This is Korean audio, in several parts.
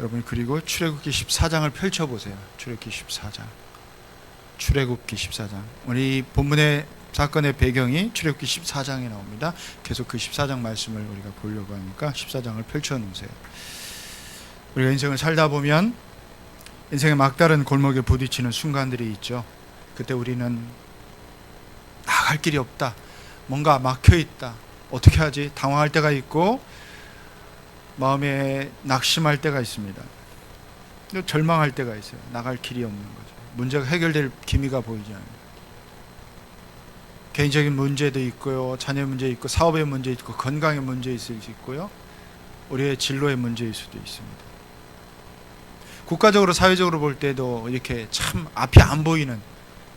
여러분 그리고 출애굽기 14장을 펼쳐보세요. 출애굽기 14장. 출애굽기 14장. 우리 본문의 사건의 배경이 출애굽기 14장에 나옵니다. 계속 그 14장 말씀을 우리가 보려고 하니까 14장을 펼쳐놓으세요. 우리가 인생을 살다 보면 인생의 막다른 골목에 부딪히는 순간들이 있죠. 그때 우리는 나갈 길이 없다, 뭔가 막혀있다, 어떻게 하지? 당황할 때가 있고 마음에 낙심할 때가 있습니다. 절망할 때가 있어요. 나갈 길이 없는 거죠. 문제가 해결될 기미가 보이지 않아요. 개인적인 문제도 있고요, 자녀 문제 있고, 사업의 문제 있고, 건강의 문제 있을 수 있고요, 우리의 진로의 문제일 수도 있습니다. 국가적으로 사회적으로 볼 때도 이렇게 참 앞이 안 보이는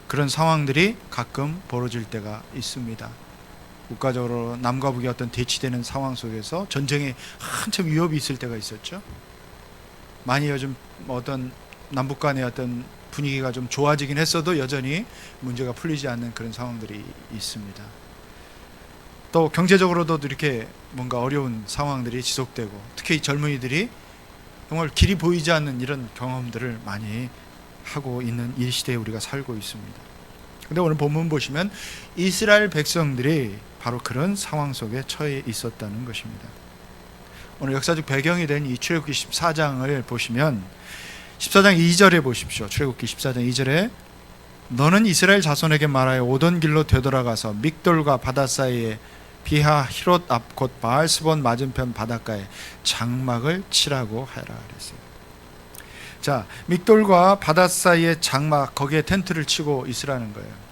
그런 상황들이 가끔 벌어질 때가 있습니다. 국가적으로 남과 북이 어떤 대치되는 상황 속에서 전쟁에 한참 위협이 있을 때가 있었죠. 많이 요즘 어떤 남북 간의 어떤 분위기가 좀 좋아지긴 했어도 여전히 문제가 풀리지 않는 그런 상황들이 있습니다. 또 경제적으로도 이렇게 뭔가 어려운 상황들이 지속되고, 특히 젊은이들이 정말 길이 보이지 않는 이런 경험들을 많이 하고 있는 이 시대에 우리가 살고 있습니다. 근데 오늘 본문 보시면 이스라엘 백성들이 바로 그런 상황 속에 처해 있었다는 것입니다. 오늘 역사적 배경이 된 이 출애굽기 14장을 보시면 14장 2절에 보십시오. 출애굽기 14장 2절에 너는 이스라엘 자손에게 말하여 오던 길로 되돌아가서 믹돌과 바다 사이에 비하 히롯 앞 곧 바알스본 맞은편 바닷가에 장막을 치라고 하라 그랬어요. 자, 믹돌과 바다 사이에 장막, 거기에 텐트를 치고 있으라는 거예요.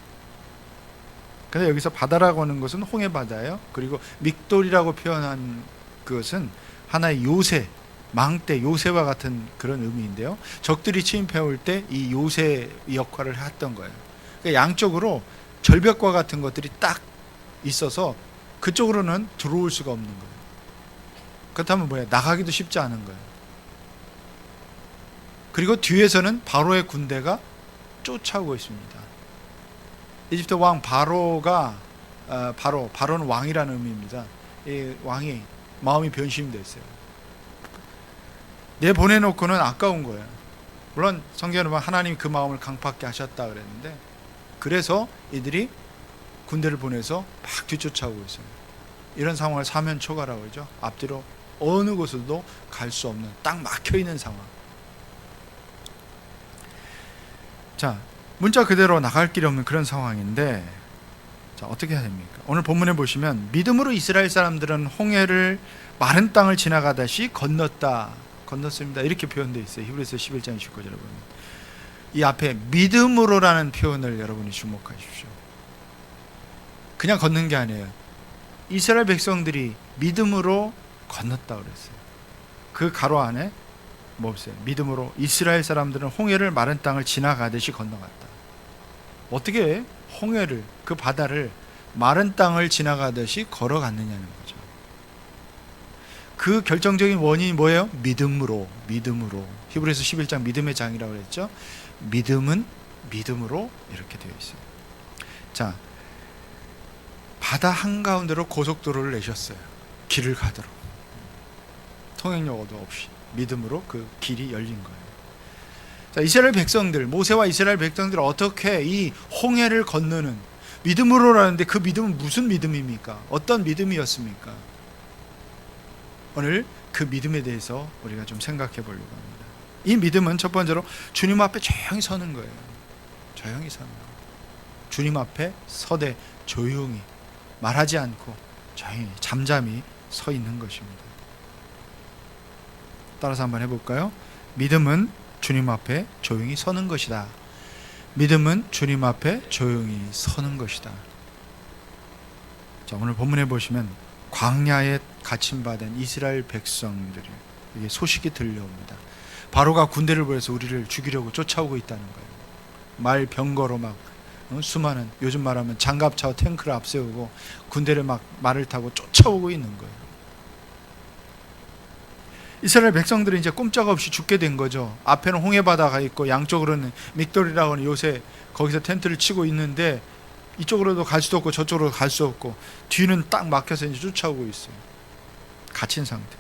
근데 여기서 바다라고 하는 것은 홍해 바다예요. 그리고 믹돌이라고 표현한 그것은 하나의 요새, 망대, 요새와 같은 그런 의미인데요. 적들이 침입해 올 때 이 요새 역할을 했던 거예요. 그러니까 양쪽으로 절벽과 같은 것들이 딱 있어서 그쪽으로는 들어올 수가 없는 거예요. 그렇다면 뭐야? 나가기도 쉽지 않은 거예요. 그리고 뒤에서는 바로의 군대가 쫓아오고 있습니다. 이집트 왕 바로가 바로는 왕이라는 의미입니다. 이 왕이 마음이 변심됐어요. 내보내놓고는 아까운 거예요. 물론 성경에 보면 하나님이 그 마음을 강팍게 하셨다 그랬는데, 그래서 이들이 군대를 보내서 막 뒤쫓아오고 있어요. 이런 상황을 사면초가라고 그러죠. 앞뒤로 어느 곳으로도 갈 수 없는, 딱 막혀있는 상황. 자, 문자 그대로 나갈 길이 없는 그런 상황인데, 자, 어떻게 해야 됩니까? 오늘 본문에 보시면 믿음으로 이스라엘 사람들은 홍해를 마른 땅을 지나가다시 건넜습니다. 이렇게 표현되어 있어요. 히브리서 11장 29절에 보면 이 앞에 믿음으로라는 표현을 여러분이 주목하십시오. 그냥 걷는 게 아니에요. 이스라엘 백성들이 믿음으로 건넜다 그랬어요. 그 가로 안에 뭐 없어요? 믿음으로 이스라엘 사람들은 홍해를 마른 땅을 지나가듯이 건너갔다. 어떻게 홍해를, 그 바다를 마른 땅을 지나가듯이 걸어갔느냐는 거죠. 그 결정적인 원인이 뭐예요? 믿음으로. 히브리서 11장 믿음의 장이라고 그랬죠. 믿음은 믿음으로 이렇게 되어 있어요. 자, 바다 한가운데로 고속도로를 내셨어요. 길을 가도록. 통행료도 없이 믿음으로 그 길이 열린 거예요. 자, 이스라엘 백성들, 모세와 이스라엘 백성들 어떻게 이 홍해를 건너는 믿음으로라는데, 그 믿음은 무슨 믿음입니까? 어떤 믿음이었습니까? 오늘 그 믿음에 대해서 우리가 좀 생각해 보려고 합니다. 이 믿음은 첫 번째로 주님 앞에 조용히 서는 거예요. 조용히 서는 거예요. 주님 앞에 서되 조용히, 말하지 않고 조용히 잠잠히 서 있는 것입니다. 따라서 한번 해볼까요? 믿음은 주님 앞에 조용히 서는 것이다. 믿음은 주님 앞에 조용히 서는 것이다. 자, 오늘 본문에 보시면 광야에 갇힘받은 이스라엘 백성들이 이게 소식이 들려옵니다. 바로가 군대를 보내서 우리를 죽이려고 쫓아오고 있다는 거예요. 말 병거로 막 수많은, 요즘 말하면 장갑차와 탱크를 앞세우고 군대를 막 말을 타고 쫓아오고 있는 거예요. 이스라엘 백성들은 이제 꼼짝없이 죽게 된 거죠. 앞에는 홍해바다가 있고 양쪽으로는 믹돌이라고 하는 요새 거기서 텐트를 치고 있는데, 이쪽으로도 갈 수도 없고 저쪽으로 갈 수 없고 뒤는 딱 막혀서 이제 쫓아오고 있어요. 갇힌 상태.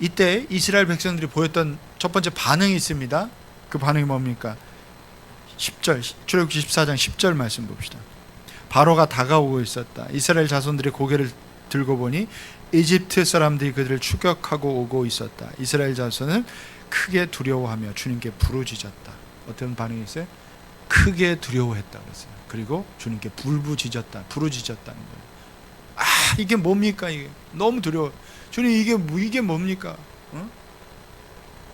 이때 이스라엘 백성들이 보였던 첫 번째 반응이 있습니다. 그 반응이 뭡니까? 10절, 출애굽기 14장 10절 말씀 봅시다. 바로가 다가오고 있었다. 이스라엘 자손들이 고개를 들고 보니 이집트 사람들이 그들을 추격하고 오고 있었다. 이스라엘 자손은 크게 두려워하며 주님께 부르짖었다. 어떤 반응이 있어요? 크게 두려워했다 그랬어요. 그리고 주님께 부르짖었다는 거예요. 아, 이게 뭡니까? 이게 너무 두려워. 주님, 이게 뭡니까?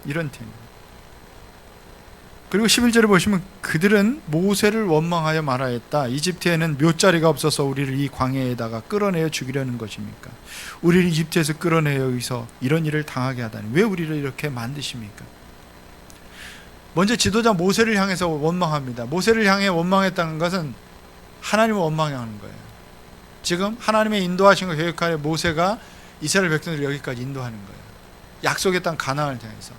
이런 팀. 그리고 11절에 보시면 그들은 모세를 원망하여 말하였다. 이집트에는 묘자리가 없어서 우리를 이 광야에다가 끌어내어 죽이려는 것입니까? 우리를 이집트에서 끌어내어 여기서 이런 일을 당하게 하다니 왜 우리를 이렇게 만드십니까? 먼저 지도자 모세를 향해서 원망합니다. 모세를 향해 원망했다는 것은 하나님을 원망하는 거예요. 지금 하나님의 인도하신 것 계획하에 모세가 이스라엘 백성들을 여기까지 인도하는 거예요. 약속의 땅 가나안을 향해서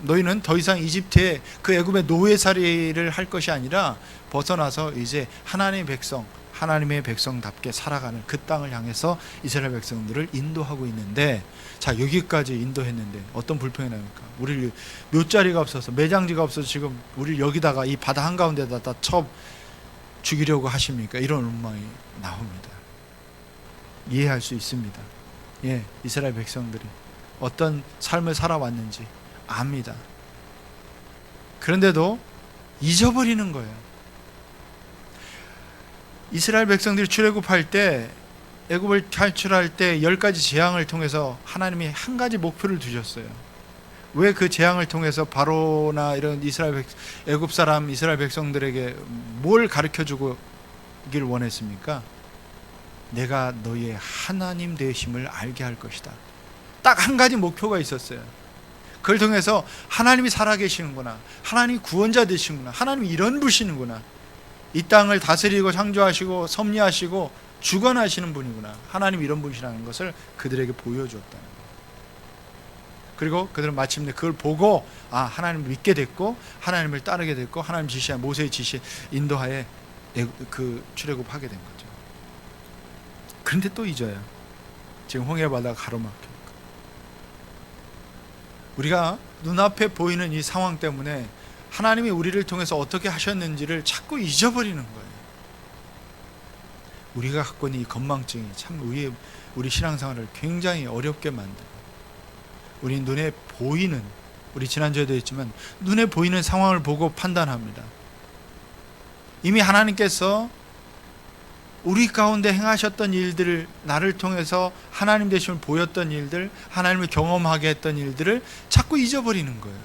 너희는 더 이상 이집트의 그 애굽의 노예살이를 할 것이 아니라 벗어나서 이제 하나님의 백성답게 살아가는 그 땅을 향해서 이스라엘 백성들을 인도하고 있는데, 자, 여기까지 인도했는데 어떤 불평이 나니까 우리를 묘자리가 없어서, 매장지가 없어서 지금 우리를 여기다가 이 바다 한가운데다 다 쳐 죽이려고 하십니까? 이런 원망이 나옵니다. 이해할 수 있습니다. 예, 이스라엘 백성들이 어떤 삶을 살아왔는지 압니다. 그런데도 잊어버리는 거예요. 이스라엘 백성들이 출애굽할 때, 애굽을 탈출할 때 10가지 재앙을 통해서 하나님이 한 가지 목표를 두셨어요. 왜 그 재앙을 통해서 바로나 이런 애굽 사람 이스라엘 백성들에게 뭘 가르쳐 주길 원했습니까? 내가 너희의 하나님 되심을 알게 할 것이다. 딱 한 가지 목표가 있었어요. 그걸 통해서 하나님이 살아계시는구나, 하나님이 구원자 되시는구나, 하나님이 이런 분이시는구나, 이 땅을 다스리고 창조하시고 섭리하시고 주관하시는 분이구나, 하나님이 이런 분이시라는 것을 그들에게 보여주었다는 거예요. 그리고 그들은 마침내 그걸 보고 하나님을 믿게 됐고 하나님을 따르게 됐고 하나님 지시한 모세의 지시 인도하에 그 출애굽하게 된 거죠. 그런데 또 잊어요. 지금 홍해 바다가 가로막혀. 우리가 눈앞에 보이는 이 상황 때문에 하나님이 우리를 통해서 어떻게 하셨는지를 자꾸 잊어버리는 거예요. 우리가 갖고 있는 이 건망증이 참 우리 신앙생활을 굉장히 어렵게 만들어요. 우리 눈에 보이는, 우리 지난주에도 했지만 눈에 보이는 상황을 보고 판단합니다. 이미 하나님께서 우리 가운데 행하셨던 일들을, 나를 통해서 하나님 되심을 보였던 일들, 하나님을 경험하게 했던 일들을 자꾸 잊어버리는 거예요.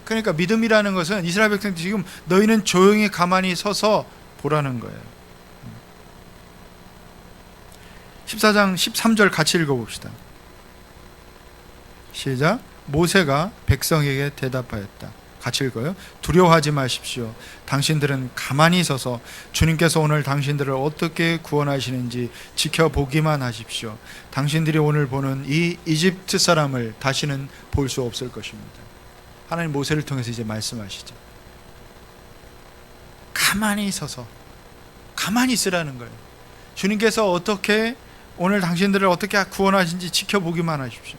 그러니까 믿음이라는 것은 이스라엘 백성들 지금 너희는 조용히 가만히 서서 보라는 거예요. 14장 13절 같이 읽어봅시다. 시작. 모세가 백성에게 대답하였다. 같이 읽어요. 두려워하지 마십시오. 당신들은 가만히 서서 주님께서 오늘 당신들을 어떻게 구원하시는지 지켜보기만 하십시오. 당신들이 오늘 보는 이 이집트 사람을 다시는 볼 수 없을 것입니다. 하나님 모세를 통해서 이제 말씀하시죠. 가만히 서서 가만히 있으라는 거예요. 주님께서 어떻게 오늘 당신들을 어떻게 구원하신지 지켜보기만 하십시오.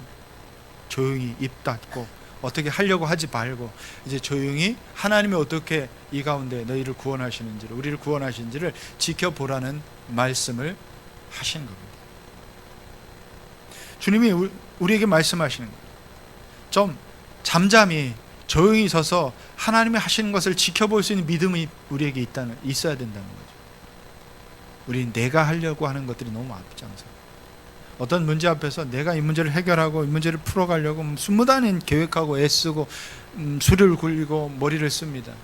조용히 입 닫고 어떻게 하려고 하지 말고 이제 조용히 하나님이 어떻게 이 가운데 너희를 구원하시는지를, 우리를 구원하시는지를 지켜보라는 말씀을 하신 겁니다. 주님이 우리에게 말씀하시는 거예요. 좀 잠잠히 조용히 서서 하나님이 하시는 것을 지켜볼 수 있는 믿음이 우리에게 있어야 된다는 거죠. 우리 내가 하려고 하는 것들이 너무 앞장서. 어떤 문제 앞에서 내가 이 문제를 해결하고 이 문제를 풀어가려고 수무단인 계획하고 애쓰고 수를 굴리고 머리를 씁니다.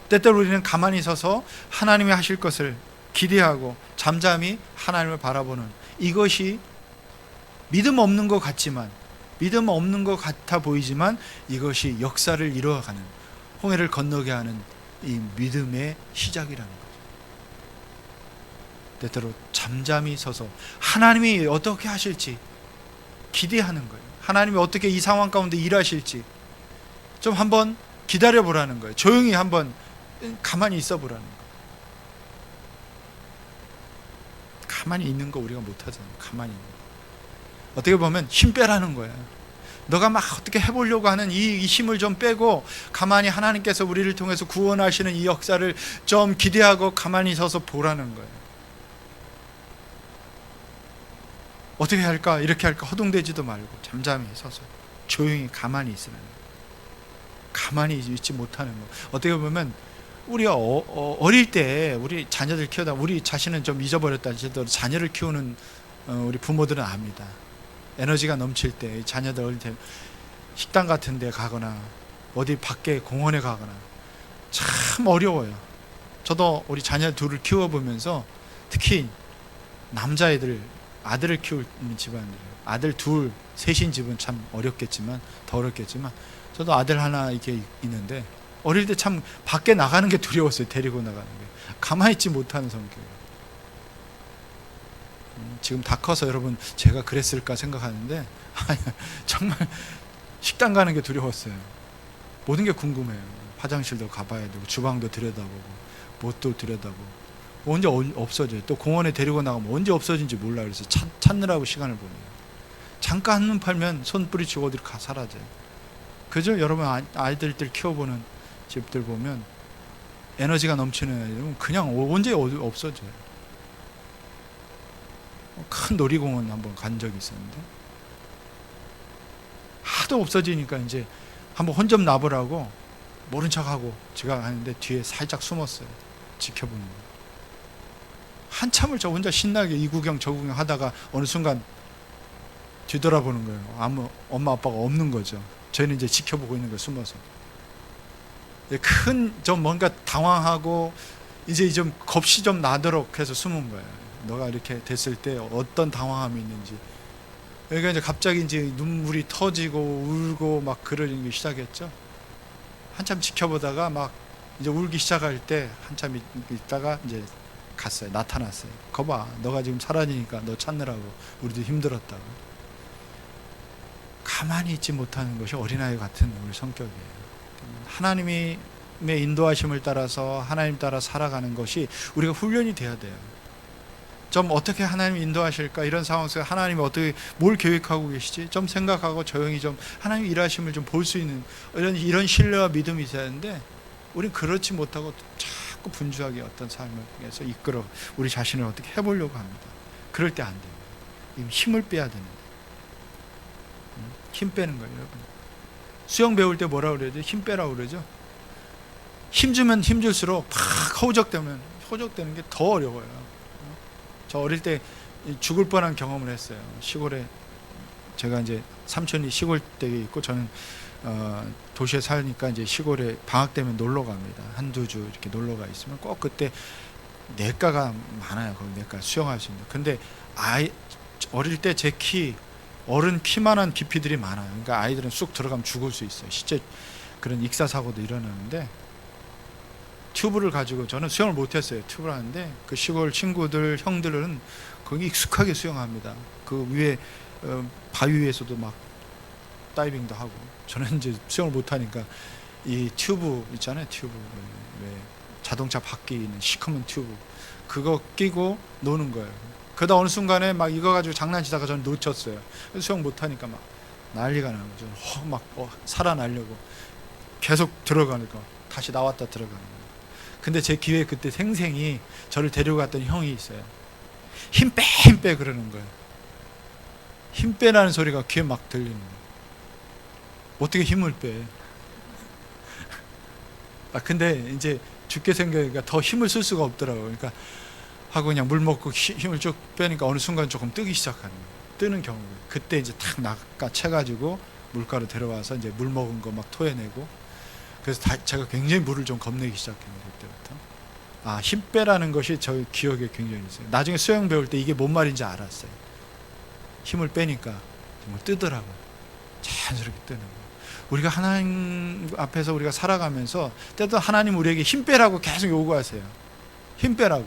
때때로 우리는 가만히 서서 하나님이 하실 것을 기대하고 잠잠히 하나님을 바라보는, 이것이 믿음 없는 것 같지만, 믿음 없는 것 같아 보이지만 이것이 역사를 이루어가는, 홍해를 건너게 하는 이 믿음의 시작이라는 거죠. 때때로 잠잠히 서서 하나님이 어떻게 하실지 기대하는 거예요. 하나님이 어떻게 이 상황 가운데 일하실지 좀 한번 기다려보라는 거예요. 조용히 한번 가만히 있어 보라는 거예요. 가만히 있는 거 우리가 못하잖아요. 가만히 있는 거. 어떻게 보면 힘 빼라는 거예요. 너가 막 어떻게 해보려고 하는 이 힘을 좀 빼고 가만히 하나님께서 우리를 통해서 구원하시는 이 역사를 좀 기대하고 가만히 서서 보라는 거예요. 어떻게 할까 이렇게 할까 허둥대지도 말고 잠잠히 서서 조용히 가만히 있으라는 거예요. 가만히 있지 못하는 거. 어떻게 보면 우리 어릴 때 우리 자녀들 키우다 우리 자신은 좀 잊어버렸다 할지라도 자녀를 키우는 우리 부모들은 압니다. 에너지가 넘칠 때 자녀들 어릴 때 식당 같은 데 가거나 어디 밖에 공원에 가거나 참 어려워요. 저도 우리 자녀 둘을 키워보면서 특히 남자애들 아들을 키우는 집안들 아들 둘 셋인 집은 참 어렵겠지만 더 어렵겠지만 저도 아들 하나 이렇게 있는데 어릴 때 참 밖에 나가는 게 두려웠어요. 데리고 나가는 게 가만히 있지 못하는 성격이에요. 지금 다 커서 여러분 제가 그랬을까 생각하는데 정말 식당 가는 게 두려웠어요. 모든 게 궁금해요. 화장실도 가봐야 되고 주방도 들여다보고 뭣도 들여다보고 언제 없어져요. 또 공원에 데리고 나가면 언제 없어진지 몰라. 그래서 찾느라고 시간을 보내요. 잠깐 한눈 팔면 손 뿌리치고 어디로 가 사라져요. 그죠? 여러분 아이들들 키워보는 집들 보면 에너지가 넘치는 아이들은 그냥 언제 없어져요. 큰 놀이공원 한번 간 적이 있었는데 하도 없어지니까 이제 한번 혼 좀 나보라고 모른 척하고 제가 하는데 뒤에 살짝 숨었어요. 지켜보는 거. 한참을 저 혼자 신나게 이 구경 저 구경 하다가 어느 순간 뒤돌아보는 거예요. 아무 엄마 아빠가 없는 거죠. 저희는 이제 지켜보고 있는 거예요. 숨어서. 큰 좀 뭔가 당황하고 이제 좀 겁이 좀 나도록 해서 숨은 거예요. 너가 이렇게 됐을 때 어떤 당황함이 있는지. 그러니까 이제 갑자기 이제 눈물이 터지고 울고 막 그러기 시작했죠. 한참 지켜보다가 막 이제 울기 시작할 때 한참 있다가 이제 갔어요. 나타났어요. 거봐, 너가 지금 사라지니까 너 찾느라고 우리도 힘들었다고. 가만히 있지 못하는 것이 어린아이 같은 우리 성격이에요. 하나님의 인도하심을 따라서 하나님 따라 살아가는 것이 우리가 훈련이 돼야 돼요. 좀 어떻게 하나님이 인도하실까 이런 상황에서 하나님이 어떻게 뭘 계획하고 계시지 좀 생각하고 조용히 좀 하나님 일하심을 좀 볼 수 있는 이런 신뢰와 믿음이 있어야 하는데 우리는 그렇지 못하고 자꾸 분주하게 어떤 삶을 통해서 이끌어 우리 자신을 어떻게 해보려고 합니다. 그럴 때 안 돼요. 힘을 빼야 되는데 힘 빼는 거예요. 여러분 수영 배울 때 뭐라 그래야 돼? 힘 빼라고 그러죠. 힘 주면 힘 줄수록 팍 허우적되는 게 더 어려워요. 저 어릴 때 죽을 뻔한 경험을 했어요. 시골에 제가 이제 삼촌이 시골 댁에 있고 저는 도시에 살니까 이제 시골에 방학 되면 놀러 갑니다. 한두 주 이렇게 놀러가 있으면 꼭 그때 냇가가 많아요. 거기 냇가 수영할 수 있는. 근데 어릴 때 제 키 어른 키만한 깊이들이 많아요. 그러니까 아이들은 쑥 들어가면 죽을 수 있어요. 실제 그런 익사 사고도 일어나는데 튜브를 가지고 저는 수영을 못했어요. 튜브를 하는데 그 시골 친구들 형들은 거기 익숙하게 수영합니다. 그 위에 바위 위에서도 막 다이빙도 하고 저는 이제 수영을 못하니까 이 튜브 있잖아요. 튜브 왜 자동차 바퀴 있는 시커먼 튜브 그거 끼고 노는 거예요. 그러다 어느 순간에 막 이거 가지고 장난치다가 저는 놓쳤어요. 수영 못하니까 막 난리가 나는 거죠. 막 살아나려고 계속 들어가니까 다시 나왔다 들어가는 거예요. 근데 제 귀에 그때 생생히 저를 데리고 갔던 형이 있어요. 힘 빼 그러는 거예요. 힘 빼라는 소리가 귀에 막 들리는 거예요. 어떻게 힘을 빼? 근데 이제 죽게 생기니까 더 힘을 쓸 수가 없더라고요. 그러니까 하고 그냥 물 먹고 힘을 쭉 빼니까 어느 순간 조금 뜨기 시작하는 거예요. 뜨는 경우가. 그때 이제 탁 낚아채가지고 물가로 데려와서 이제 물 먹은 거 막 토해내고 그래서 제가 굉장히 물을 좀 겁내기 시작했는데 그때부터 힘 빼라는 것이 저 기억에 굉장히 있어요. 나중에 수영 배울 때 이게 뭔 말인지 알았어요. 힘을 빼니까 정말 뜨더라고요. 자연스럽게 뜨는 거예요. 우리가 하나님 앞에서 우리가 살아가면서 때도 하나님 우리에게 힘 빼라고 계속 요구하세요. 힘 빼라고.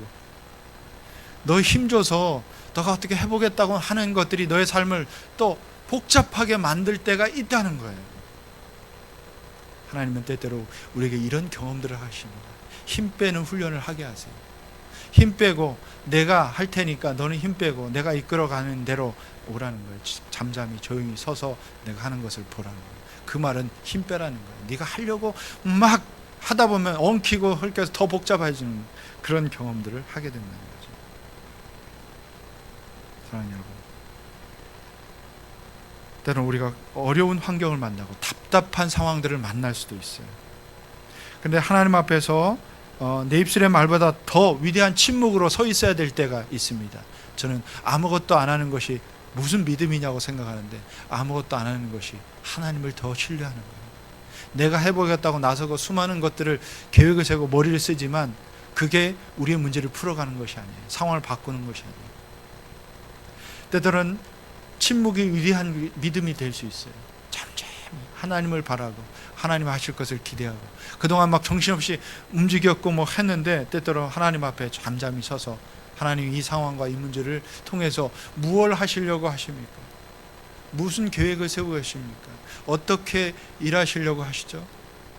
너 힘 줘서 너가 어떻게 해보겠다고 하는 것들이 너의 삶을 또 복잡하게 만들 때가 있다는 거예요. 하나님은 때때로 우리에게 이런 경험들을 하십니다. 힘 빼는 훈련을 하게 하세요. 힘 빼고 내가 할 테니까 너는 힘 빼고 내가 이끌어가는 대로 오라는 거예요. 잠잠히 조용히 서서 내가 하는 것을 보라는 거예요. 그 말은 힘 빼라는 거예요. 네가 하려고 막 하다 보면 엉키고 헐켜서 더 복잡해지는 그런 경험들을 하게 된다는 거죠. 사랑하는 여러분, 때로는 우리가 어려운 환경을 만나고 답답한 상황들을 만날 수도 있어요. 그런데 하나님 앞에서 내 입술의 말보다 더 위대한 침묵으로 서 있어야 될 때가 있습니다. 저는 아무것도 안 하는 것이 무슨 믿음이냐고 생각하는데, 아무것도 안 하는 것이 하나님을 더 신뢰하는 거예요. 내가 해보겠다고 나서고 수많은 것들을 계획을 세고 머리를 쓰지만 그게 우리의 문제를 풀어가는 것이 아니에요. 상황을 바꾸는 것이 아니에요. 때때로는 침묵이 위대한 믿음이 될 수 있어요. 잠잠히 하나님을 바라고 하나님 하실 것을 기대하고, 그동안 막 정신없이 움직였고 뭐 했는데 때때로 하나님 앞에 잠잠히 서서 하나님 이 상황과 이 문제를 통해서 무엇을 하시려고 하십니까? 무슨 계획을 세우고 계십니까? 어떻게 일하시려고 하시죠?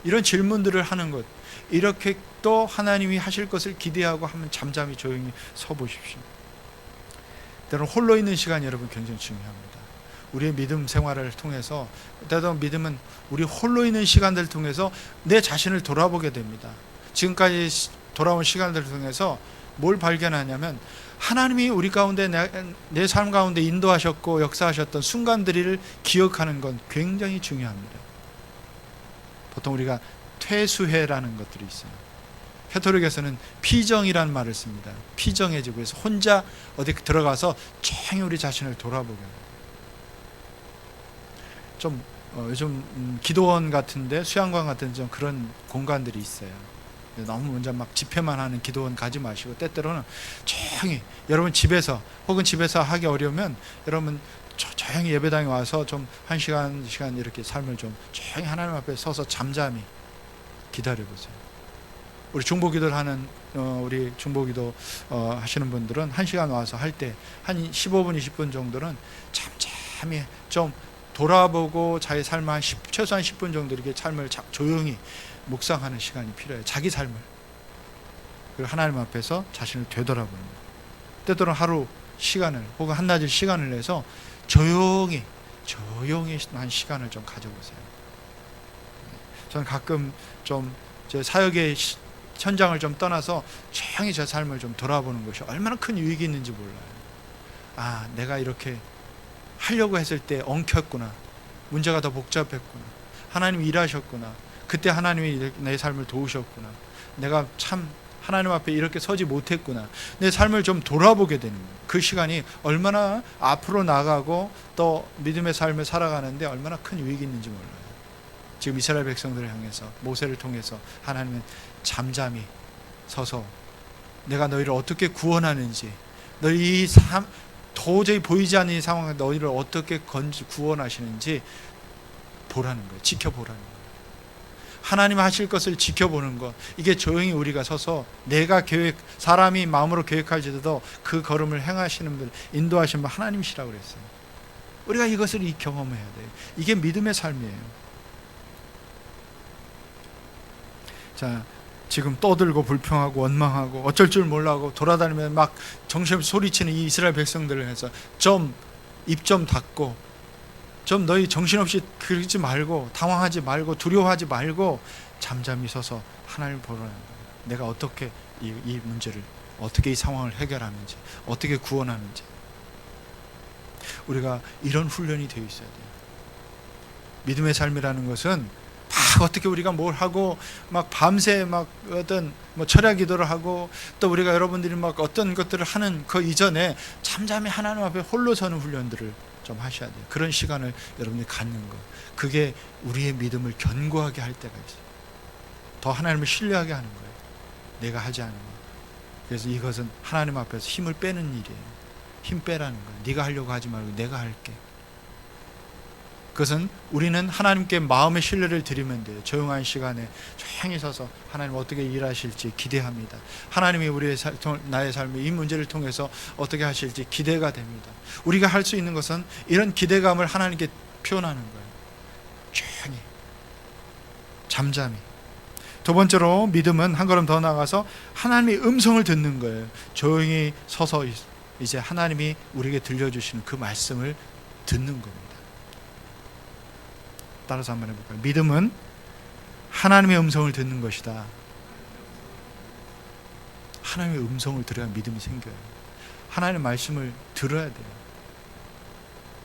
이런 질문들을 하는 것, 이렇게 또 하나님이 하실 것을 기대하고 하면 잠잠히 조용히 서 보십시오. 때로는 홀로 있는 시간이 여러분 굉장히 중요합니다. 우리의 믿음 생활을 통해서, 때로는 믿음은 우리 홀로 있는 시간들을 통해서 내 자신을 돌아보게 됩니다. 지금까지 돌아온 시간들을 통해서 뭘 발견하냐면, 하나님이 우리 가운데 내 삶 가운데 인도하셨고 역사하셨던 순간들을 기억하는 건 굉장히 중요합니다. 보통 우리가 퇴수회라는 것들이 있어요. 캐토릭에서는 피정이라는 말을 씁니다. 피정해지고 해서 혼자 어디 들어가서 조용히 우리 자신을 돌아보게 돼요. 좀 요즘 기도원 같은데, 수양관 같은 좀 그런 공간들이 있어요. 너무 먼저 막 집회만 하는 기도원 가지 마시고, 때때로는 조용히 여러분 집에서, 혹은 집에서 하기 어려우면 여러분 조용히 예배당에 와서 좀 1시간, 2시간 이렇게 삶을 좀 조용히 하나님 앞에 서서 잠잠히 기다려보세요. 우리 중보기도를 하는 우리 중보기도 하시는 분들은 1시간 와서 할 때 한 15분, 20분 정도는 잠잠히 좀 돌아보고 자기 삶을 최소한 10분 정도 이렇게 삶을 조용히 묵상하는 시간이 필요해요. 자기 삶을. 그리고 하나님 앞에서 자신을 되돌아보는 거예요. 때때로는 하루 시간을, 혹은 한낮을 시간을 내서 조용히 한 시간을 좀 가져보세요. 저는 가끔 좀 제 사역의 현장을 좀 떠나서 조용히 제 삶을 좀 돌아보는 것이 얼마나 큰 유익이 있는지 몰라요. 아, 내가 이렇게 하려고 했을 때 엉켰구나. 문제가 더 복잡했구나. 하나님이 일하셨구나. 그때 하나님이 내 삶을 도우셨구나. 내가 참 하나님 앞에 이렇게 서지 못했구나. 내 삶을 좀 돌아보게 되는 거예요. 그 시간이 얼마나 앞으로 나가고 또 믿음의 삶을 살아가는데 얼마나 큰 유익이 있는지 몰라요. 지금 이스라엘 백성들을 향해서 모세를 통해서 하나님은 잠잠히 서서 내가 너희를 어떻게 구원하는지, 너희 이 도저히 보이지 않는 이 상황에 너희를 어떻게 구원하시는지 보라는 거예요. 지켜보라는 거예요. 하나님 하실 것을 지켜보는 것, 이게 조용히 우리가 서서 내가 사람이 마음으로 계획할지라도 그 걸음을 행하시는 분, 인도하시는 분 하나님이시라고 그랬어요. 우리가 이것을 경험해야 돼요. 이게 믿음의 삶이에요. 자, 지금 떠들고 불평하고 원망하고 어쩔 줄 몰라하고 돌아다니면 막 정신없이 소리치는 이 이스라엘 백성들을 해서 좀 입 좀 닫고, 좀 너희 정신없이 그러지 말고, 당황하지 말고, 두려워하지 말고 잠잠히 서서 하나님을 보라는 거예요. 내가 어떻게 이 문제를, 어떻게 이 상황을 해결하는지, 어떻게 구원하는지. 우리가 이런 훈련이 되어 있어야 돼요. 믿음의 삶이라는 것은 막 어떻게 우리가 뭘 하고 막 밤새 막 어떤 뭐 철야 기도를 하고, 또 우리가 여러분들이 막 어떤 것들을 하는 그 이전에 잠잠히 하나님 앞에 홀로 서는 훈련들을 좀 하셔야 돼요. 그런 시간을 여러분들이 갖는 거, 그게 우리의 믿음을 견고하게 할 때가 있어요. 더 하나님을 신뢰하게 하는 거예요. 내가 하지 않은 거. 그래서 이것은 하나님 앞에서 힘을 빼는 일이에요. 힘 빼라는 거예요. 네가 하려고 하지 말고 내가 할게. 그것은 우리는 하나님께 마음의 신뢰를 드리면 돼요. 조용한 시간에 조용히 서서 하나님 어떻게 일하실지 기대합니다. 하나님이 나의 삶의 이 문제를 통해서 어떻게 하실지 기대가 됩니다. 우리가 할 수 있는 것은 이런 기대감을 하나님께 표현하는 거예요. 조용히, 잠잠히. 두 번째로 믿음은 한 걸음 더 나아가서 하나님의 음성을 듣는 거예요. 조용히 서서 이제 하나님이 우리에게 들려주시는 그 말씀을 듣는 겁니다. 따라서 한번 해볼까요? 믿음은 하나님의 음성을 듣는 것이다. 하나님의 음성을 들어야 믿음이 생겨요. 하나님의 말씀을 들어야 돼요.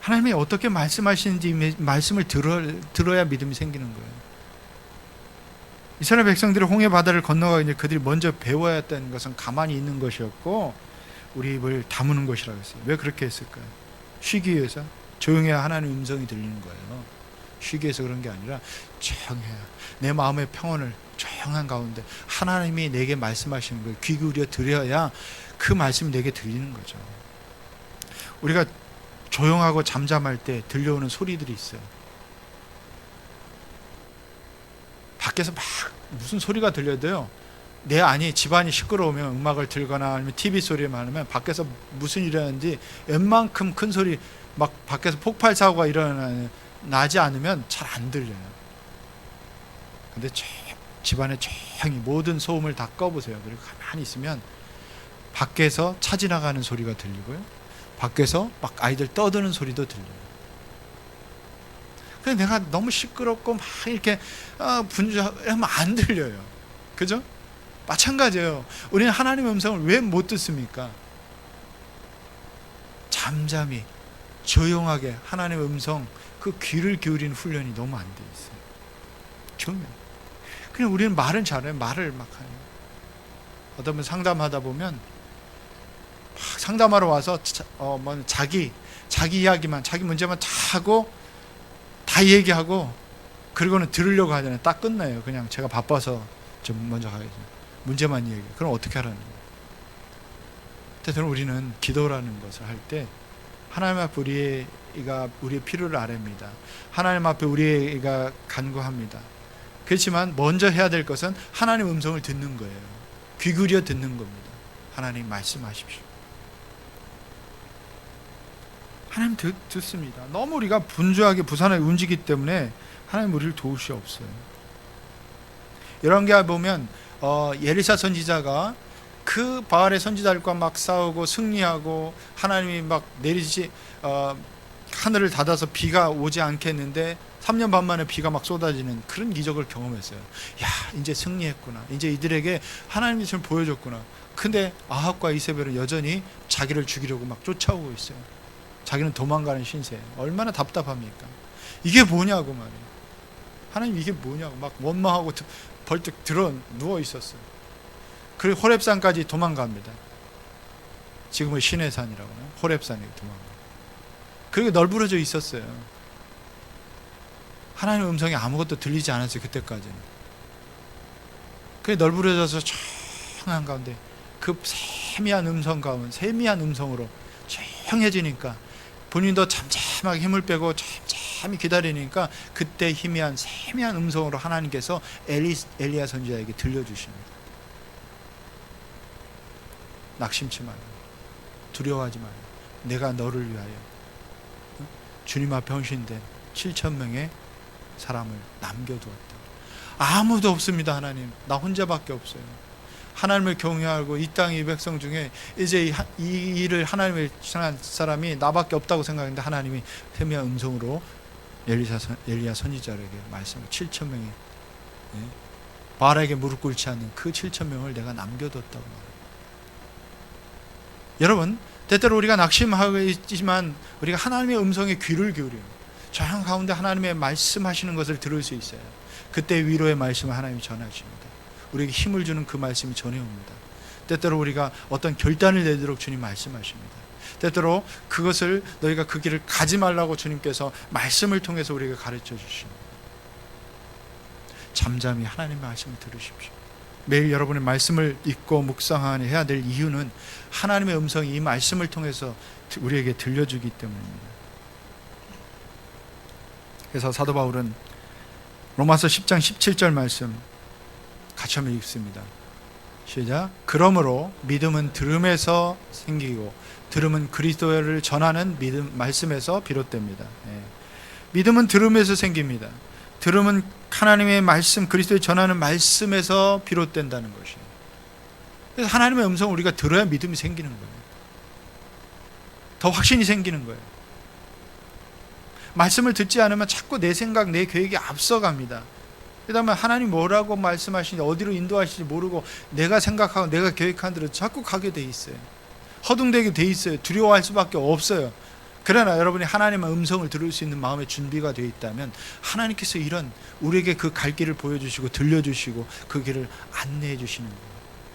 하나님이 어떻게 말씀하시는지 말씀을 들어야 믿음이 생기는 거예요. 이스라엘 백성들이 홍해 바다를 건너가기 전에 그들이 먼저 배워야 했다는 것은 가만히 있는 것이었고 우리 입을 다무는 것이라고 했어요. 왜 그렇게 했을까요? 쉬기 위해서. 조용해야 하나님의 음성이 들리는 거예요. 쉬기 위해서 그런 게 아니라 조용해야 내 마음의 평온을 조용한 가운데 하나님이 내게 말씀하시는 걸 귀 기울여 들어야 그 말씀이 내게 들리는 거죠. 우리가 조용하고 잠잠할 때 들려오는 소리들이 있어요. 밖에서 막 무슨 소리가 들려도요, 내 안이 집안이 시끄러우면 음악을 틀거나 아니면 TV 소리 많으면 밖에서 무슨 일이 하는지 웬만큼 큰 소리 막 밖에서 폭발 사고가 일어나지 않으면 잘 안 들려요. 근데 집안에 조용히 모든 소음을 다 꺼보세요. 그리고 가만히 있으면 밖에서 차 지나가는 소리가 들리고요, 밖에서 막 아이들 떠드는 소리도 들려요. 그래서 내가 너무 시끄럽고 막 이렇게 분주하면 안 들려요. 그죠? 마찬가지예요. 우리는 하나님의 음성을 왜 못 듣습니까? 잠잠히 조용하게 하나님의 음성, 그 귀를 기울이는 훈련이 너무 안 돼 있어요. 조용. 그냥 우리는 말은 잘해요. 말을 막 하요. 어떤 분 상담하다 보면 막 상담하러 와서 자기 이야기만, 자기 문제만 다 하고 다 얘기하고 그리고는 들으려고 하잖아요. 딱 끝나요. 그냥 제가 바빠서 좀 먼저 가겠습니다. 문제만 얘기해. 그럼 어떻게 하라는 거예요? 때때로 우리는 기도라는 것을 할 때 하나님 앞에 우리의 필요를 아뢰입니다. 하나님 앞에 우리가 간구합니다. 그렇지만 먼저 해야 될 것은 하나님 음성을 듣는 거예요. 귀 기울여 듣는 겁니다. 하나님 말씀하십시오. 하나님 듣습니다. 너무 우리가 분주하게 부산하게 움직이기 때문에 하나님 우리를 도우시옵소서. 이런 게 보면 엘리사 선지자가 그 바알의 선지자들과 막 싸우고 승리하고 하나님이 막 내리지 하늘을 닫아서 비가 오지 않게 했는데 3년 반 만에 비가 막 쏟아지는 그런 기적을 경험했어요. 야, 이제 승리했구나. 이제 이들에게 하나님이 좀 보여줬구나. 근데 아합과 이세벨은 여전히 자기를 죽이려고 막 쫓아오고 있어요. 자기는 도망가는 신세예요. 얼마나 답답합니까? 이게 뭐냐고 말이에요. 하나님 이게 뭐냐고 막 원망하고 벌떡 누워 있었어요. 그리고 호렙산까지 도망갑니다. 지금은 시내산이라고 해요. 호렙산에 도망가. 그리고 널브러져 있었어요. 하나님의 음성이 아무것도 들리지 않았어요. 그때까지는. 그게 널브러져서 조용한 가운데 그 세미한 음성으로 조용해지니까 본인도 잠잠하게 힘을 빼고 잠잠히 기다리니까 그때 세미한 음성으로 하나님께서 엘리야 선지자에게 들려주십니다. 낙심치 말라. 두려워하지 말라. 내가 너를 위하여 주님 앞에 헌신된 7,000명의 사람을 남겨두었다. 아무도 없습니다. 하나님, 나 혼자밖에 없어요. 하나님을 경외하고 이 땅의 이 백성 중에 이제 이 일을 하나님을 신한 사람이 나밖에 없다고 생각했는데 하나님이 세미한 음성으로 엘리야 선지자에게 말씀을 7,000명이 바알에게 무릎 꿇지 않는 그 7,000명을 내가 남겨뒀다고 말합니다. 여러분, 때때로 우리가 낙심하고 있지만 우리가 하나님의 음성에 귀를 기울여요. 조용 가운데 하나님의 말씀하시는 것을 들을 수 있어요. 그때 위로의 말씀을 하나님이 전하십니다. 우리에게 힘을 주는 그 말씀이 전해옵니다. 때때로 우리가 어떤 결단을 내도록 주님 말씀하십니다. 때때로 그것을 너희가 그 길을 가지 말라고 주님께서 말씀을 통해서 우리에게 가르쳐 주십니다. 잠잠히 하나님의 말씀을 들으십시오. 매일 여러분의 말씀을 읽고 묵상해야 될 이유는 하나님의 음성이 이 말씀을 통해서 우리에게 들려주기 때문입니다. 그래서 사도 바울은 로마서 10장 17절 말씀 같이 한번 읽습니다. 시작. 그러므로 믿음은 들음에서 생기고 들음은 그리스도를 전하는 말씀에서 비롯됩니다. 믿음은 들음에서 생깁니다. 들음은 하나님의 말씀, 그리스도의 전하는 말씀에서 비롯된다는 것이에요. 그래서 하나님의 음성을 우리가 들어야 믿음이 생기는 거예요. 더 확신이 생기는 거예요. 말씀을 듣지 않으면 자꾸 내 생각, 내 계획이 앞서갑니다. 그다음에 하나님 뭐라고 말씀하시는지, 어디로 인도하시는지 모르고 내가 생각하고 내가 계획한 대로 자꾸 가게 돼 있어요. 허둥대게 돼 있어요. 두려워할 수밖에 없어요. 그러나 여러분이 하나님의 음성을 들을 수 있는 마음의 준비가 되어 있다면 하나님께서 이런 우리에게 그 갈 길을 보여주시고 들려주시고 그 길을 안내해 주시는 거예요.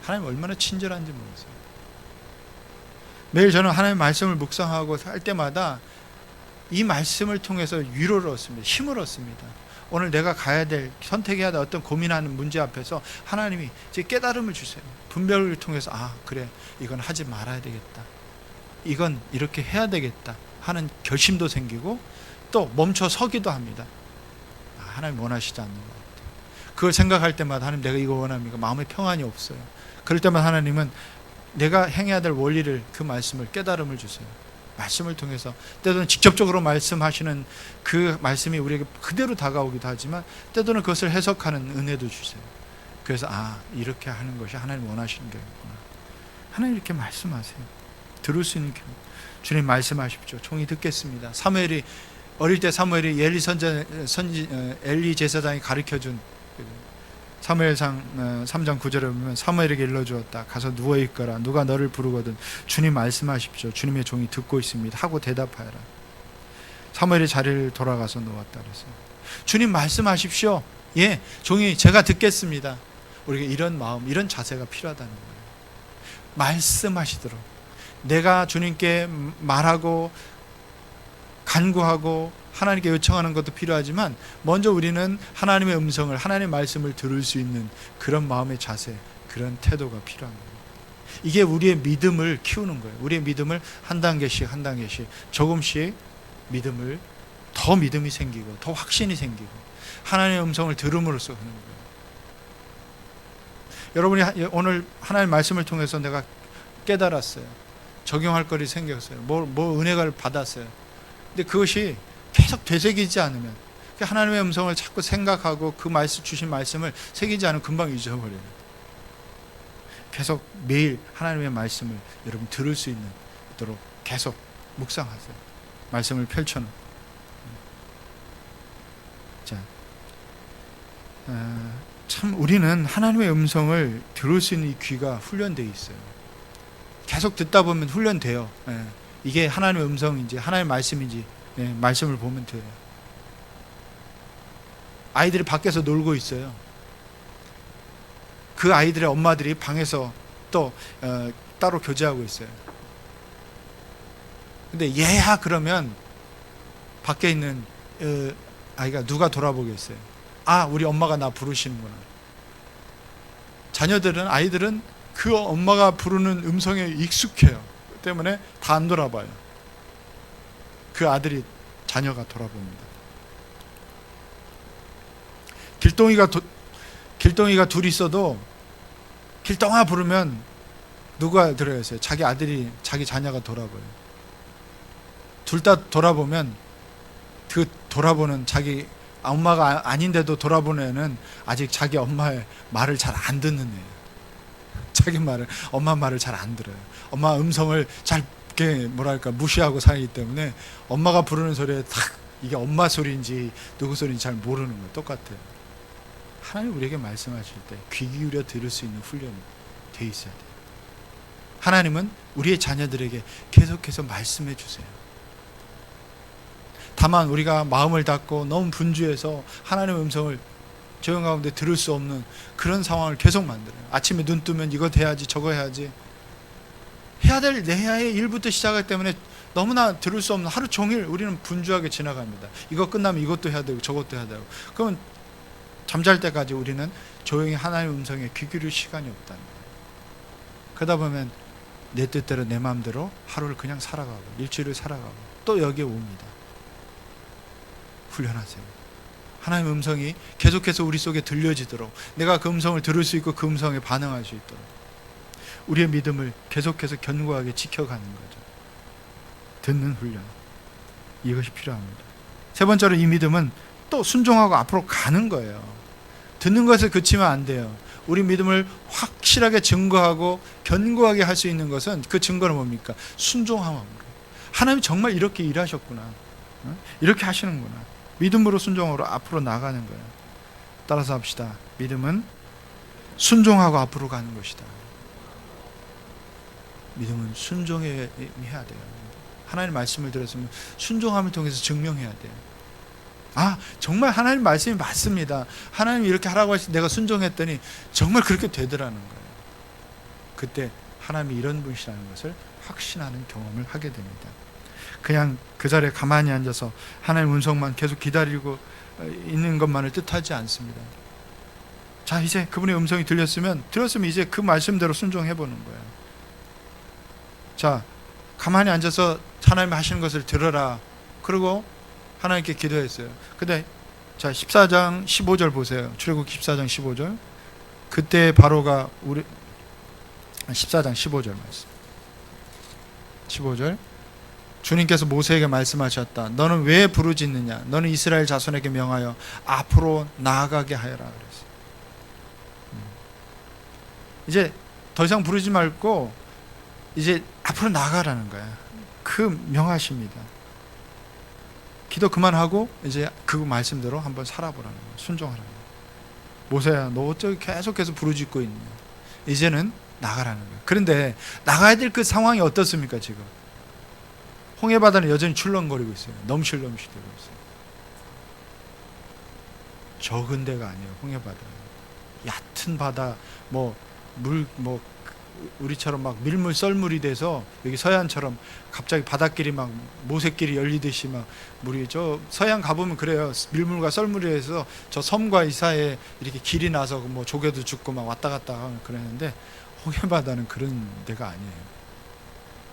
하나님 얼마나 친절한지 모르세요. 매일 저는 하나님의 말씀을 묵상하고 할 때마다 이 말씀을 통해서 위로를 얻습니다. 힘을 얻습니다. 오늘 내가 가야 될, 선택해야 될 어떤 고민하는 문제 앞에서 하나님이 제 깨달음을 주세요. 분별을 통해서 그래, 이건 하지 말아야 되겠다, 이건 이렇게 해야 되겠다 하는 결심도 생기고 또 멈춰 서기도 합니다. 하나님 원하시지 않는 것 같아요. 그걸 생각할 때마다 하나님, 내가 이거 원합니까? 마음에 평안이 없어요. 그럴 때마다 하나님은 내가 행해야 될 원리를, 그 말씀을, 깨달음을 주세요. 말씀을 통해서 때로는 직접적으로 말씀하시는 그 말씀이 우리에게 그대로 다가오기도 하지만 때로는 그것을 해석하는 은혜도 주세요. 그래서 이렇게 하는 것이 하나님 원하시는 거구나. 하나님 이렇게 말씀하세요. 들을 수 있는 길, 주님 말씀하십시오. 종이 듣겠습니다. 사무엘이 어릴 때 사무엘이 엘리 제사장이 가르쳐준 사무엘상 3장 9절에 보면 사무엘에게 일러주었다. 가서 누워있거라. 누가 너를 부르거든 주님 말씀하십시오. 주님의 종이 듣고 있습니다 하고 대답하여라. 사무엘이 자리를 돌아가서 누웠다 그랬어요. 주님 말씀하십시오. 예, 종이 제가 듣겠습니다. 우리가 이런 마음, 이런 자세가 필요하다는 거예요. 말씀하시도록 내가 주님께 말하고 간구하고 하나님께 요청하는 것도 필요하지만 먼저 우리는 하나님의 음성을, 하나님의 말씀을 들을 수 있는 그런 마음의 자세, 그런 태도가 필요한 거예요. 이게 우리의 믿음을 키우는 거예요. 우리의 믿음을 한 단계씩 한 단계씩 조금씩 더 믿음이 생기고 더 확신이 생기고 하나님의 음성을 들음으로써 하는 거예요. 여러분이 오늘 하나님의 말씀을 통해서 내가 깨달았어요. 적용할 거리 생겼어요. 뭐 은혜를 받았어요. 근데 그것이 계속 되새기지 않으면, 하나님의 음성을 자꾸 생각하고 그 말씀, 주신 말씀을 새기지 않으면 금방 잊어버려요. 계속 매일 하나님의 말씀을 여러분 들을 수 있도록 계속 묵상하세요. 말씀을 펼쳐놓고. 참 우리는 하나님의 음성을 들을 수 있는 이 귀가 훈련되어 있어요. 계속 듣다 보면 훈련돼요. 이게 하나님의 음성인지 하나님의 말씀인지 말씀을 보면 돼요. 아이들이 밖에서 놀고 있어요. 그 아이들의 엄마들이 방에서 또 따로 교제하고 있어요. 근데 얘야 그러면 밖에 있는 아이가 누가 돌아보겠어요? 우리 엄마가 나 부르시는구나. 아이들은 그 엄마가 부르는 음성에 익숙해요. 그 때문에 다 안 돌아봐요. 그 아들이, 자녀가 돌아봅니다. 길동이가 둘이 있어도 길동아 부르면 누가 들어야겠어요? 자기 아들이, 자기 자녀가 돌아봐요. 둘 다 돌아보면 그 돌아보는 자기 엄마가 아닌데도 돌아보는 애는 아직 자기 엄마의 말을 잘 안 듣는 애예요. 엄마 말을 잘 안 들어요. 엄마 음성을 잘 무시하고 살기 때문에 엄마가 부르는 소리에 이게 엄마 소리인지 누구 소리인지 잘 모르는 거예요. 똑같아요. 하나님 우리에게 말씀하실 때 귀 기울여 들을 수 있는 훈련이 돼 있어야 돼요. 하나님은 우리의 자녀들에게 계속해서 말씀해 주세요. 다만 우리가 마음을 닫고 너무 분주해서 하나님의 음성을 조용 가운데 들을 수 없는 그런 상황을 계속 만들어요. 아침에 눈 뜨면 이거 해야지 저거 해야지, 해야 될 내야의 일부터 시작하기 때문에 너무나 들을 수 없는, 하루 종일 우리는 분주하게 지나갑니다. 이거 끝나면 이것도 해야 되고 저것도 해야 되고. 그러면 잠잘 때까지 우리는 조용히 하나님의 음성에 귀 기울일 시간이 없다는 거예요. 그러다 보면 내 뜻대로 내 마음대로 하루를 그냥 살아가고 일주일을 살아가고 또 여기에 옵니다. 훈련하세요. 하나님의 음성이 계속해서 우리 속에 들려지도록, 내가 그 음성을 들을 수 있고 그 음성에 반응할 수 있도록 우리의 믿음을 계속해서 견고하게 지켜가는 거죠. 듣는 훈련, 이것이 필요합니다. 세 번째로 이 믿음은 또 순종하고 앞으로 가는 거예요. 듣는 것에 그치면 안 돼요. 우리 믿음을 확실하게 증거하고 견고하게 할 수 있는 것은 그 증거는 뭡니까? 순종함으로. 하나님이 정말 이렇게 일하셨구나. 이렇게 하시는구나. 믿음으로 순종으로 앞으로 나가는 거예요. 따라서 합시다. 믿음은 순종하고 앞으로 가는 것이다. 믿음은 순종해야 돼요. 하나님 말씀을 들었으면 순종함을 통해서 증명해야 돼요. 정말 하나님 말씀이 맞습니다. 하나님이 이렇게 하라고 하시 내가 순종했더니 정말 그렇게 되더라는 거예요. 그때 하나님이 이런 분이시라는 것을 확신하는 경험을 하게 됩니다. 그냥 그 자리에 가만히 앉아서 하나님 음성만 계속 기다리고 있는 것만을 뜻하지 않습니다. 자, 이제 그분의 음성이 들렸으면 이제 그 말씀대로 순종해 보는 거예요. 자, 가만히 앉아서 하나님 하시는 것을 들어라. 그리고 하나님께 기도했어요. 근데 자, 14장 15절 보세요. 출애굽기 14장 15절. 그때 바로가 14장 15절 말씀. 15절. 주님께서 모세에게 말씀하셨다. 너는 왜 부르짖느냐? 너는 이스라엘 자손에게 명하여 앞으로 나아가게 하여라 그랬어요. 이제 더 이상 부르지 말고 이제 앞으로 나아가라는 거야. 그 명하십니다. 기도 그만하고 이제 그 말씀대로 한번 살아보라는 거야. 순종하라는 거야. 모세야, 너 어쩌고 계속해서 부르짖고 있냐? 이제는 나가라는 거야. 그런데 나가야 될 그 상황이 어떻습니까 지금? 홍해바다는 여전히 출렁거리고 있어요. 넘실넘실되고 있어요. 적은 데가 아니에요. 홍해바다. 얕은 바다, 우리처럼 막 밀물 썰물이 돼서 여기 서해안처럼 갑자기 바닷길이 막 모세길이 열리듯이 막 물이 저 서해안 가보면 그래요. 밀물과 썰물이 해서 저 섬과 이 사이에 이렇게 길이 나서 조개도 죽고 막 왔다 갔다 하면 그러는데 홍해바다는 그런 데가 아니에요.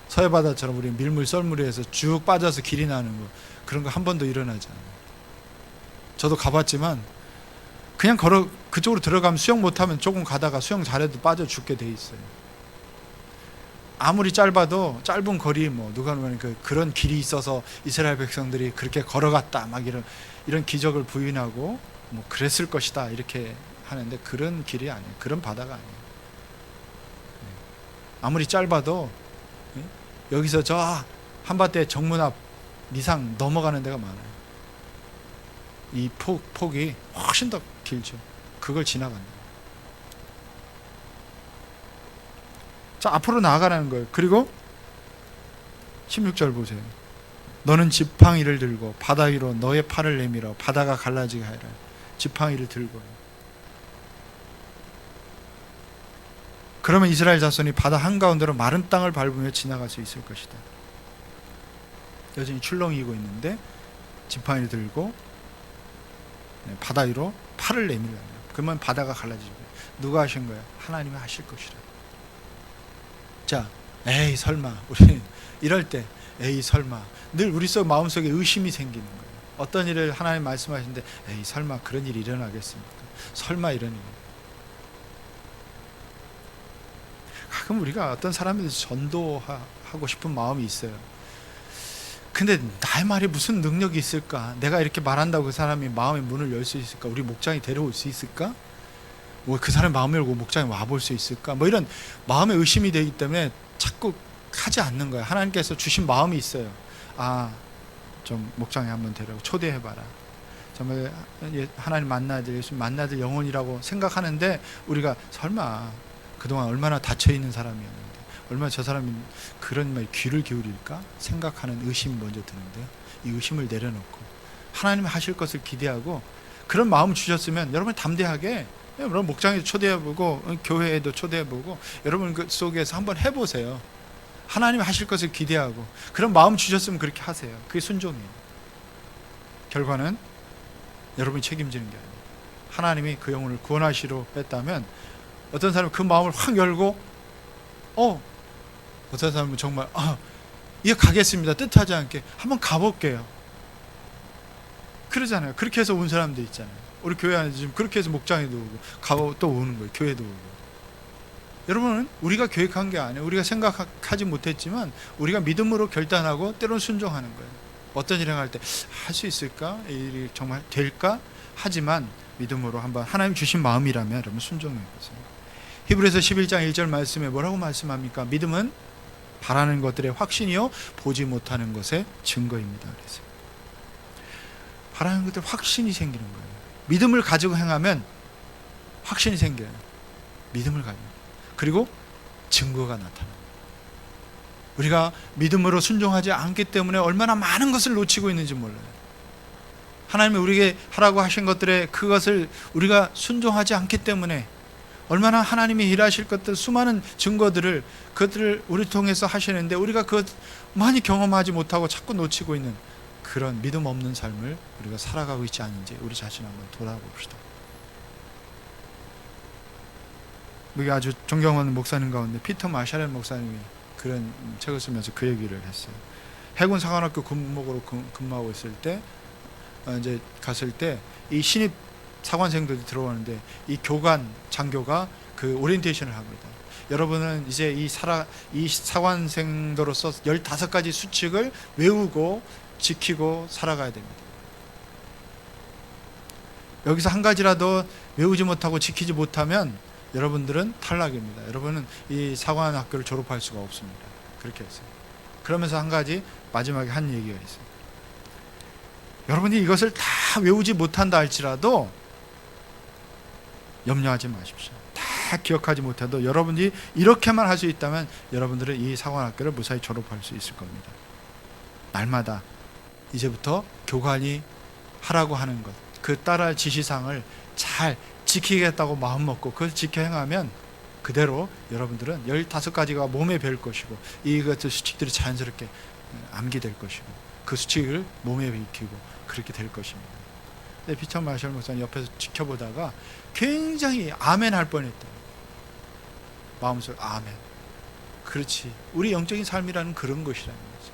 서해바다처럼 우리 밀물 썰물이 해서 쭉 빠져서 길이 나는 거 그런 거 한 번도 일어나지 않아요. 저도 가봤지만 그냥 그쪽으로 들어가면 수영 못하면 조금 가다가 수영 잘해도 빠져 죽게 돼 있어요. 아무리 짧아도 짧은 거리 누가 보면 그런 길이 있어서 이스라엘 백성들이 그렇게 걸어갔다 막 이런 기적을 부인하고 그랬을 것이다 이렇게 하는데 그런 길이 아니에요. 그런 바다가 아니에요. 아무리 짧아도 여기서 저 한밭대 정문 앞 이상 넘어가는 데가 많아요. 이 폭이 훨씬 더 길죠. 그걸 지나간다. 자, 앞으로 나아가라는 거예요. 그리고 16절 보세요. 너는 지팡이를 들고 바다 위로 너의 팔을 내밀어 바다가 갈라지게 하라. 지팡이를 들고. 그러면 이스라엘 자손이 바다 한가운데로 마른 땅을 밟으며 지나갈 수 있을 것이다. 여전히 출렁이고 있는데 지팡이를 들고 바다 위로 팔을 내밀라. 그러면 바다가 갈라지죠. 누가 하신 거야? 하나님이 하실 것이라. 자, 에이 설마 우리 이럴 때 에이 설마 늘 우리 마음속에 의심이 생기는 거예요. 어떤 일을 하나님 말씀하시는데 에이 설마 그런 일이 일어나겠습니까? 설마 이런 일. 가끔 우리가 어떤 사람에 전도하고 싶은 마음이 있어요. 근데 나의 말이 무슨 능력이 있을까? 내가 이렇게 말한다고 그 사람이 마음의 문을 열 수 있을까? 우리 목장이 데려올 수 있을까? 그 사람의 마음을 열고 목장에 와볼 수 있을까? 이런 마음의 의심이 되기 때문에 자꾸 하지 않는 거예요. 하나님께서 주신 마음이 있어요. 좀 목장에 한번 데려오고 초대해봐라. 정말 하나님 만나야 될, 예수님 만나야 될 영혼이라고 생각하는데 우리가 설마 그동안 얼마나 닫혀있는 사람이었는데 얼마나 저 사람이 그런 말 귀를 기울일까 생각하는 의심이 먼저 드는데요. 이 의심을 내려놓고 하나님이 하실 것을 기대하고 그런 마음을 주셨으면 여러분 담대하게 여러분 목장에도 초대해보고 교회에도 초대해보고 여러분 그 속에서 한번 해보세요. 하나님이 하실 것을 기대하고 그런 마음 주셨으면 그렇게 하세요. 그게 순종이에요. 결과는 여러분이 책임지는 게 아니에요. 하나님이 그 영혼을 구원하시려 했다면 어떤 사람은 그 마음을 확 열고 어떤 사람은 정말 이거 가겠습니다. 뜻하지 않게 한번 가볼게요. 그러잖아요. 그렇게 해서 온 사람도 있잖아요. 우리 교회 안에 지금 그렇게 해서 목장에도 오고 또 오는 거예요. 교회도 오고. 여러분은 우리가 계획한 게 아니에요. 우리가 생각하지 못했지만 우리가 믿음으로 결단하고 때로는 순종하는 거예요. 어떤 일을 행할 때 할 수 있을까? 이 일이 정말 될까? 하지만 믿음으로 한번 하나님 주신 마음이라면 여러분 순종해 보세요. 히브리서 11장 1절 말씀에 뭐라고 말씀합니까? 믿음은 바라는 것들의 확신이요 보지 못하는 것의 증거입니다. 그래서 바라는 것들 확신이 생기는 거예요. 믿음을 가지고 행하면 확신이 생겨요. 믿음을 가지고. 그리고 증거가 나타나요. 우리가 믿음으로 순종하지 않기 때문에 얼마나 많은 것을 놓치고 있는지 몰라요. 하나님이 우리에게 하라고 하신 것들에 그것을 우리가 순종하지 않기 때문에 얼마나 하나님이 일하실 것들 수많은 증거들을 그것들을 우리 통해서 하시는데 우리가 그것 많이 경험하지 못하고 자꾸 놓치고 있는 그런 믿음 없는 삶을 우리가 살아가고 있지 않은지 우리 자신 한번 돌아봅시다. 우리 아주 존경하는 목사님 가운데 피터 마샬 목사님이 그런 책을 쓰면서 그 얘기를 했어요. 해군 사관학교 군목으로 근무하고 있을 때 이제 갔을 때 이 신입 사관생들이 들어오는데 이 교관 장교가 그 오리엔테이션을 합니다. 여러분은 이제 이 사관생들로서 15가지 수칙을 외우고 지키고 살아가야 됩니다. 여기서 한 가지라도 외우지 못하고 지키지 못하면 여러분들은 탈락입니다. 여러분은 이 사관학교를 졸업할 수가 없습니다. 그렇게 했어요. 그러면서 한 가지 마지막에 한 얘기가 있어요. 여러분이 이것을 다 외우지 못한다 할지라도 염려하지 마십시오. 다 기억하지 못해도 여러분이 이렇게만 할 수 있다면 여러분들은 이 사관학교를 무사히 졸업할 수 있을 겁니다. 날마다 이제부터 교관이 하라고 하는 것, 그 따라 지시사항을 잘 지키겠다고 마음먹고 그걸 지켜 행하면 그대로 여러분들은 15가지가 몸에 배울 것이고 이것들 수칙들이 자연스럽게 암기될 것이고 그 수칙을 몸에 익히고 그렇게 될 것입니다. 근데 피터 마샬 목사님 옆에서 지켜보다가 굉장히 아멘 할 뻔했다. 마음속에 아멘. 그렇지. 우리 영적인 삶이라는 그런 것이라는 거죠.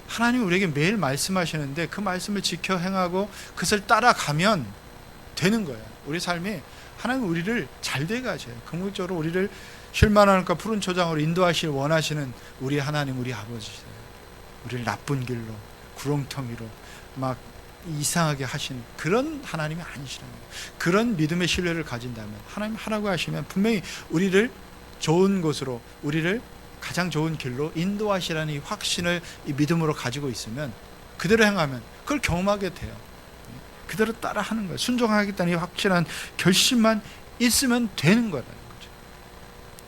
하나님이 우리에게 매일 말씀하시는데 그 말씀을 지켜 행하고 그것을 따라가면 되는 거예요. 우리 삶이 하나님 우리를 잘되게 하셔요. 궁극적으로 우리를 쉴만한과 푸른 초장으로 인도하실 원하시는 우리 하나님 우리 아버지세요. 우리를 나쁜 길로 구렁텅이로 막 이상하게 하신 그런 하나님이 아니시라는 거예요. 그런 믿음의 신뢰를 가진다면 하나님 하라고 하시면 분명히 우리를 좋은 곳으로 우리를 가장 좋은 길로 인도하시라는 이 확신을 이 믿음으로 가지고 있으면 그대로 행하면 그걸 경험하게 돼요. 그대로 따라하는 거예요. 순종하겠다는 이 확실한 결심만 있으면 되는 거라는 거죠.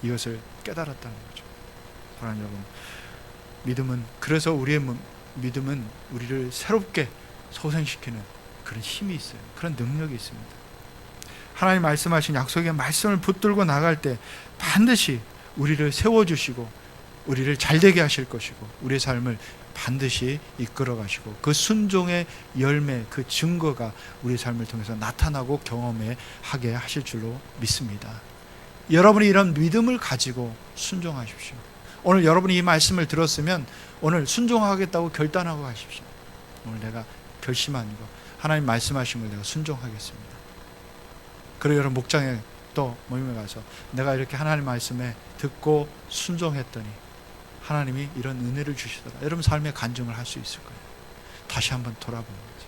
이것을 깨달았다는 거죠. 사랑하는 여러분, 믿음은 그래서 우리의 믿음은 우리를 새롭게 소생시키는 그런 힘이 있어요. 그런 능력이 있습니다. 하나님 말씀하신 약속의 말씀을 붙들고 나갈 때 반드시 우리를 세워주시고 우리를 잘되게 하실 것이고 우리의 삶을 반드시 이끌어 가시고 그 순종의 열매, 그 증거가 우리의 삶을 통해서 나타나고 경험하게 하실 줄로 믿습니다. 여러분이 이런 믿음을 가지고 순종하십시오. 오늘 여러분이 이 말씀을 들었으면 오늘 순종하겠다고 결단하고 가십시오. 오늘 내가 결심한 거 하나님 말씀하신 걸 내가 순종하겠습니다. 그리고 여러분 목장에 또 모임에 가서 내가 이렇게 하나님 말씀에 듣고 순종했더니 하나님이 이런 은혜를 주시더라. 여러분 삶의 간증을 할 수 있을 거예요. 다시 한번 돌아보는 거죠.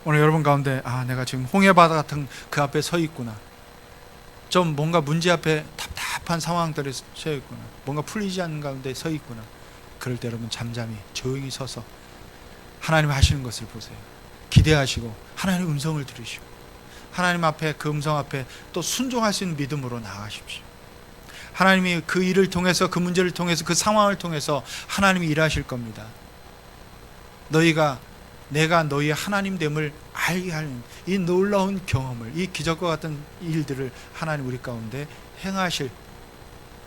오늘 여러분 가운데 내가 지금 홍해바다 같은 그 앞에 서 있구나. 좀 뭔가 문제 앞에 답답한 상황들에 서 있구나. 뭔가 풀리지 않는 가운데 서 있구나. 그럴 때 여러분 잠잠히 조용히 서서 하나님 하시는 것을 보세요. 기대하시고 하나님의 음성을 들으시고 하나님 앞에 그 음성 앞에 또 순종할 수 있는 믿음으로 나아가십시오. 하나님이 그 일을 통해서 그 문제를 통해서 그 상황을 통해서 하나님이 일하실 겁니다. 내가 너희의 하나님됨을 알게 하는 이 놀라운 경험을 이 기적과 같은 일들을 하나님 우리 가운데 행하실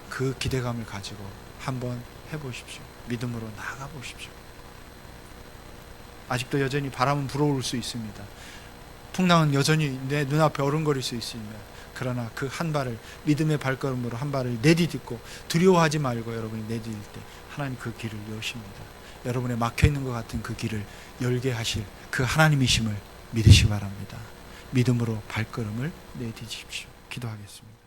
그 기대감을 가지고 한번 해보십시오. 믿음으로 나아가 보십시오. 아직도 여전히 바람은 불어올 수 있습니다. 풍랑은 여전히 내 눈앞에 어른거릴 수 있습니다. 그러나 그 한 발을 믿음의 발걸음으로 한 발을 내디딛고 두려워하지 말고 여러분이 내디딜 때 하나님 그 길을 여십니다. 여러분의 막혀있는 것 같은 그 길을 열게 하실 그 하나님이심을 믿으시기 바랍니다. 믿음으로 발걸음을 내디디십시오. 기도하겠습니다.